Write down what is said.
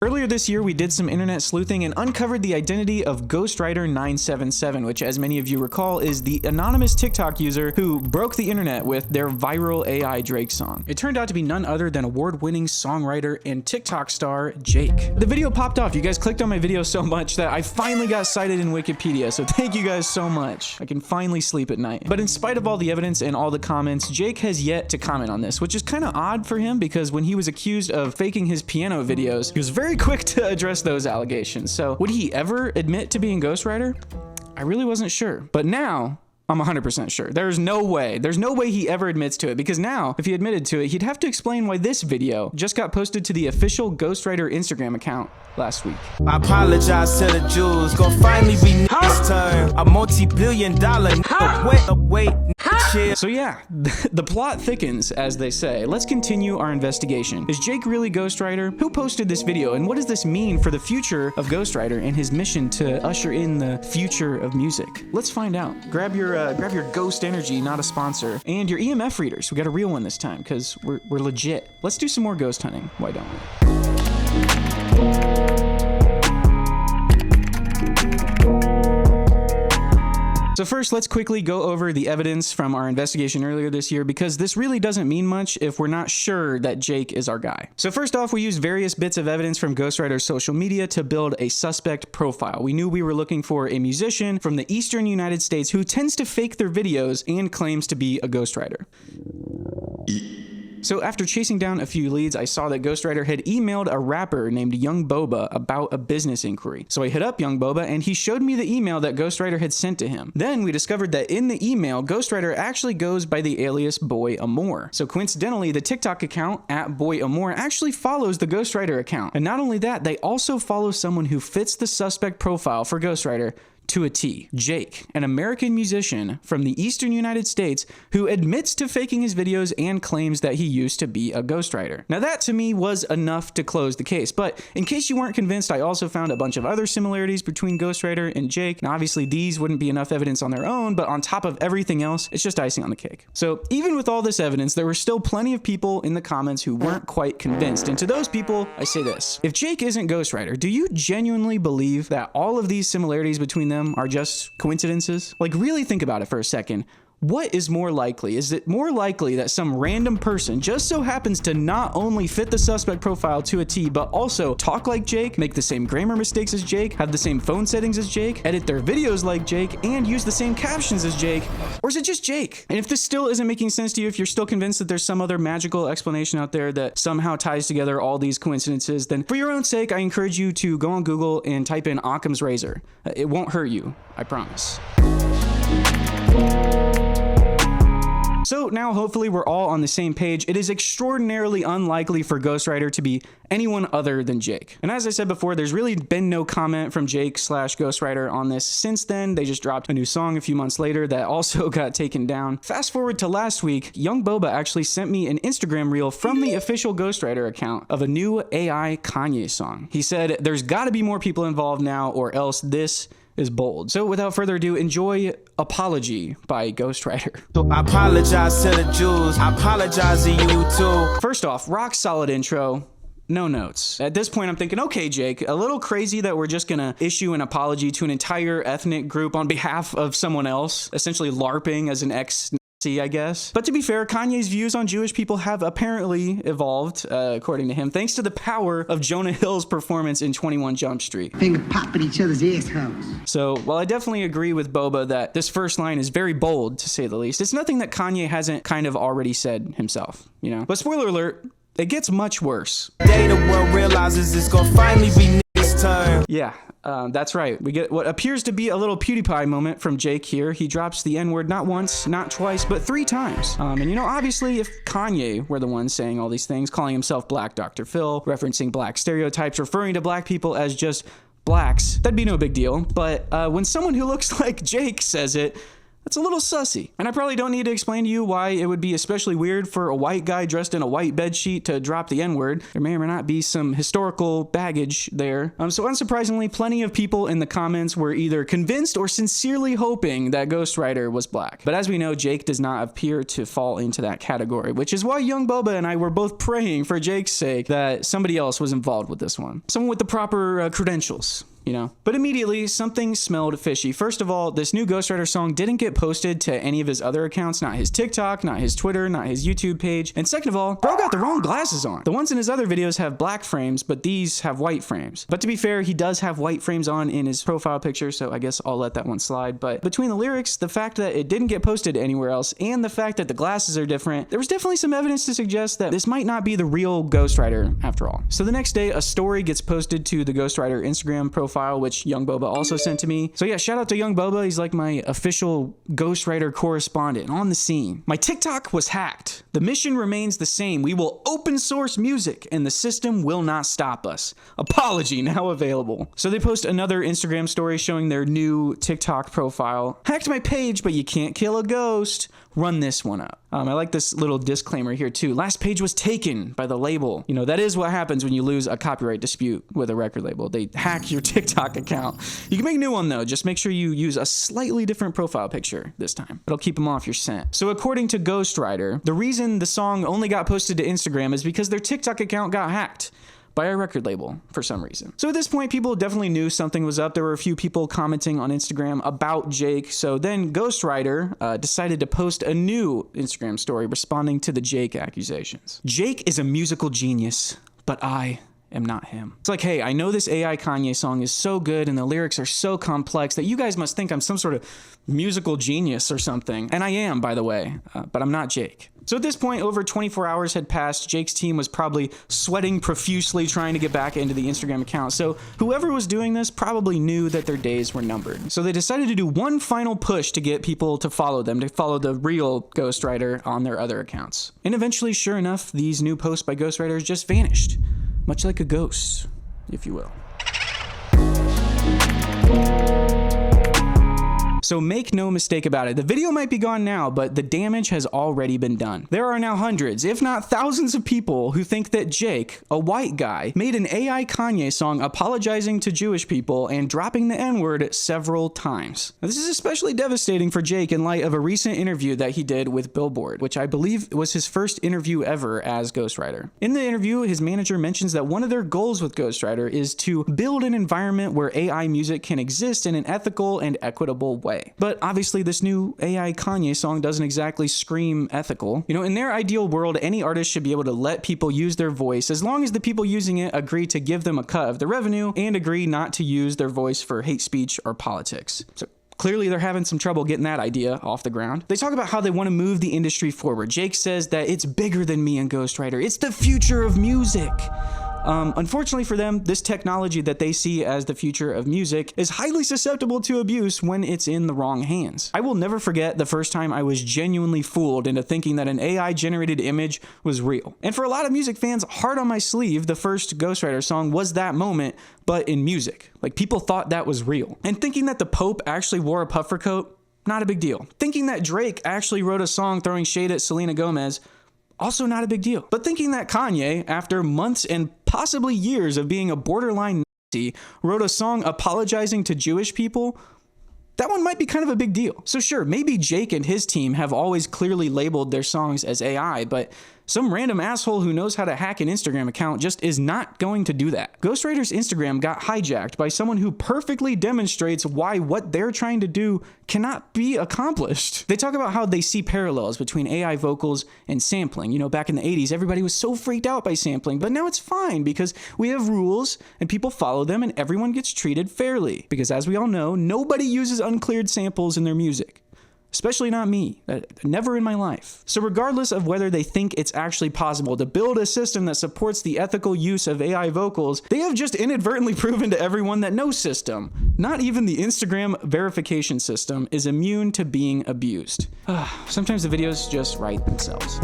Earlier this year, we did some internet sleuthing and uncovered the identity of Ghostwriter 977, which, as many of you recall, is the anonymous TikTok user who broke the internet with their viral AI Drake song. It turned out to be none other than award-winning songwriter and TikTok star Jake. The video popped off. You guys clicked on my video so much that I finally got cited in Wikipedia, so thank you guys so much. I can finally sleep at night. But in spite of all the evidence and all the comments, Jake has yet to comment on this, which is kind of odd for him because when he was accused of faking his piano videos, he was very quick to address those allegations. So would he ever admit to being Ghostwriter? I really wasn't sure, but now I'm 100% sure. There's no way he ever admits to it, because now if he admitted to it, he'd have to explain why this video just got posted to the official Ghostwriter Instagram account last week. I apologize to the Jews, gonna finally be this turn, a multi-billion-dollar wait. So yeah, the plot thickens, as they say. Let's continue our investigation. Is Jake really Ghostwriter? Who posted this video, and what does this mean for the future of Ghostwriter and his mission to usher in the future of music? Let's find out. Grab your Ghost Energy, not a sponsor, and your EMF readers. We got a real one this time because we're legit. Let's do some more ghost hunting. Why don't we? So first, let's quickly go over the evidence from our investigation earlier this year, because this really doesn't mean much if we're not sure that Jake is our guy. So first off, we used various bits of evidence from Ghostwriter's social media to build a suspect profile. We knew we were looking for a musician from the eastern United States who tends to fake their videos and claims to be a ghostwriter. So after chasing down a few leads, I saw that Ghostwriter had emailed a rapper named Young Boba about a business inquiry. So I hit up Young Boba and he showed me the email that Ghostwriter had sent to him. Then we discovered that in the email, Ghostwriter actually goes by the alias Boy Amore. So coincidentally, the TikTok account at Boy Amore actually follows the Ghostwriter account. And not only that, they also follow someone who fits the suspect profile for Ghostwriter to a T. Jake, an American musician from the eastern United States who admits to faking his videos and claims that he used to be a ghostwriter. Now that to me was enough to close the case, but in case you weren't convinced, I also found a bunch of other similarities between Ghostwriter and Jake. Now obviously these wouldn't be enough evidence on their own, but on top of everything else, it's just icing on the cake. So even with all this evidence, there were still plenty of people in the comments who weren't quite convinced. And to those people, I say this: if Jake isn't Ghostwriter, do you genuinely believe that all of these similarities between them are just coincidences? Like, really think about it for a second. What is more likely? Is it more likely that some random person just so happens to not only fit the suspect profile to a T, but also talk like Jake, make the same grammar mistakes as Jake, have the same phone settings as Jake, edit their videos like Jake, and use the same captions as Jake? Or is it just Jake? And if this still isn't making sense to you, if you're still convinced that there's some other magical explanation out there that somehow ties together all these coincidences, then for your own sake, I encourage you to go on Google and type in Occam's razor. It won't hurt you, I promise. So now hopefully we're all on the same page. It is extraordinarily unlikely for Ghostwriter to be anyone other than Jake. And as I said before, there's really been no comment from Jake/Ghostwriter on this since then. They just dropped a new song a few months later that also got taken down. Fast forward to last week, Young Boba actually sent me an Instagram reel from the official Ghostwriter account of a new AI Kanye song. He said, "There's gotta be more people involved now or else this is bold." So without further ado, enjoy Apology by Ghostwriter. So I apologize to the Jews, I apologize to you too. First off, rock solid intro. No notes. At this point, I'm thinking, okay, Jake, a little crazy that we're just gonna issue an apology to an entire ethnic group on behalf of someone else, essentially LARPing as an ex-Nazi, I guess. But to be fair, Kanye's views on Jewish people have apparently evolved, according to him, thanks to the power of Jonah Hill's performance in 21 Jump Street. Finger popping each other's assholes. So while I definitely agree with Boba that this first line is very bold, to say the least, it's nothing that Kanye hasn't kind of already said himself, you know? But spoiler alert, it gets much worse. Day the world realizes it's gonna finally be this turn. Yeah, that's right. We get what appears to be a little PewDiePie moment from Jake here. He drops the N-word not once, not twice, but 3 times. And you know, obviously, if Kanye were the one saying all these things, calling himself Black Dr. Phil, referencing black stereotypes, referring to black people as just blacks, that'd be no big deal. But when someone who looks like Jake says it, That's a little sussy. And I probably don't need to explain to you why it would be especially weird for a white guy dressed in a white bedsheet to drop the N-word. There may or may not be some historical baggage there. So unsurprisingly, plenty of people in the comments were either convinced or sincerely hoping that Ghostwriter was black. But as we know, Jake does not appear to fall into that category, which is why young Boba and I were both praying for Jake's sake that somebody else was involved with this one. Someone with the proper credentials. You know, but immediately something smelled fishy. First of all, this new Ghostwriter song didn't get posted to any of his other accounts, not his TikTok, not his Twitter, not his YouTube page. And second of all, bro got the wrong glasses on. The ones in his other videos have black frames, but these have white frames. But to be fair, he does have white frames on in his profile picture, so I guess I'll let that one slide. But between the lyrics, the fact that it didn't get posted anywhere else, and the fact that the glasses are different, there was definitely some evidence to suggest that this might not be the real Ghostwriter after all. So the next day, a story gets posted to the Ghostwriter Instagram profile, which young Boba also sent to me. So yeah, shout out to young Boba. He's like my official Ghostwriter correspondent on the scene. My TikTok was hacked. The mission remains the same. We will open source music and the system will not stop us. Apology now available. So they post another Instagram story showing their new TikTok profile. Hacked my page, but you can't kill a ghost. Run this one up. I like this little disclaimer here too. Last page was taken by the label. You know, that is what happens when you lose a copyright dispute with a record label. They hack your TikTok account. You can make a new one though. Just make sure you use a slightly different profile picture this time. It'll keep them off your scent. So according to Ghostwriter, the reason the song only got posted to Instagram is because their TikTok account got hacked by a record label for some reason. So at this point, people definitely knew something was up. There were a few people commenting on Instagram about Jake. So then Ghostwriter decided to post a new Instagram story responding to the Jake accusations. Jake is a musical genius, but I am not him. It's like, hey, I know this AI Kanye song is so good and the lyrics are so complex that you guys must think I'm some sort of musical genius or something. And I am, by the way, but I'm not Jake. So at this point, over 24 hours had passed. Jake's team was probably sweating profusely trying to get back into the Instagram account. So whoever was doing this probably knew that their days were numbered. So they decided to do one final push to get people to follow them, to follow the real Ghostwriter on their other accounts. And eventually, sure enough, these new posts by Ghostwriters just vanished. Much like a ghost, if you will. So make no mistake about it, the video might be gone now, but the damage has already been done. There are now hundreds, if not thousands of people who think that Jake, a white guy, made an AI Kanye song apologizing to Jewish people and dropping the N-word several times. Now, this is especially devastating for Jake in light of a recent interview that he did with Billboard, which I believe was his first interview ever as Ghostwriter. In the interview, his manager mentions that one of their goals with Ghostwriter is to build an environment where AI music can exist in an ethical and equitable way. But obviously this new AI Kanye song doesn't exactly scream ethical. You know, in their ideal world, any artist should be able to let people use their voice as long as the people using it agree to give them a cut of the revenue and agree not to use their voice for hate speech or politics. So clearly they're having some trouble getting that idea off the ground. They talk about how they want to move the industry forward. Jake says that it's bigger than me and Ghostwriter. It's the future of music. Unfortunately for them, this technology that they see as the future of music is highly susceptible to abuse when it's in the wrong hands. I will never forget the first time I was genuinely fooled into thinking that an AI-generated image was real. And for a lot of music fans, hard on my sleeve, the first Ghostwriter song was that moment, but in music. Like, people thought that was real. And thinking that the Pope actually wore a puffer coat, not a big deal. Thinking that Drake actually wrote a song throwing shade at Selena Gomez, also not a big deal. But thinking that Kanye, after months and possibly years of being a borderline Nazi, wrote a song apologizing to Jewish people, that one might be kind of a big deal. So sure, maybe Jake and his team have always clearly labeled their songs as AI, but some random asshole who knows how to hack an Instagram account just is not going to do that. Ghostwriter's Instagram got hijacked by someone who perfectly demonstrates why what they're trying to do cannot be accomplished. They talk about how they see parallels between AI vocals and sampling. You know, back in the 80s, everybody was so freaked out by sampling, but now it's fine because we have rules and people follow them and everyone gets treated fairly. Because as we all know, nobody uses uncleared samples in their music. Especially not me, never in my life. So regardless of whether they think it's actually possible to build a system that supports the ethical use of AI vocals, they have just inadvertently proven to everyone that no system, not even the Instagram verification system, is immune to being abused. Sometimes the videos just write themselves.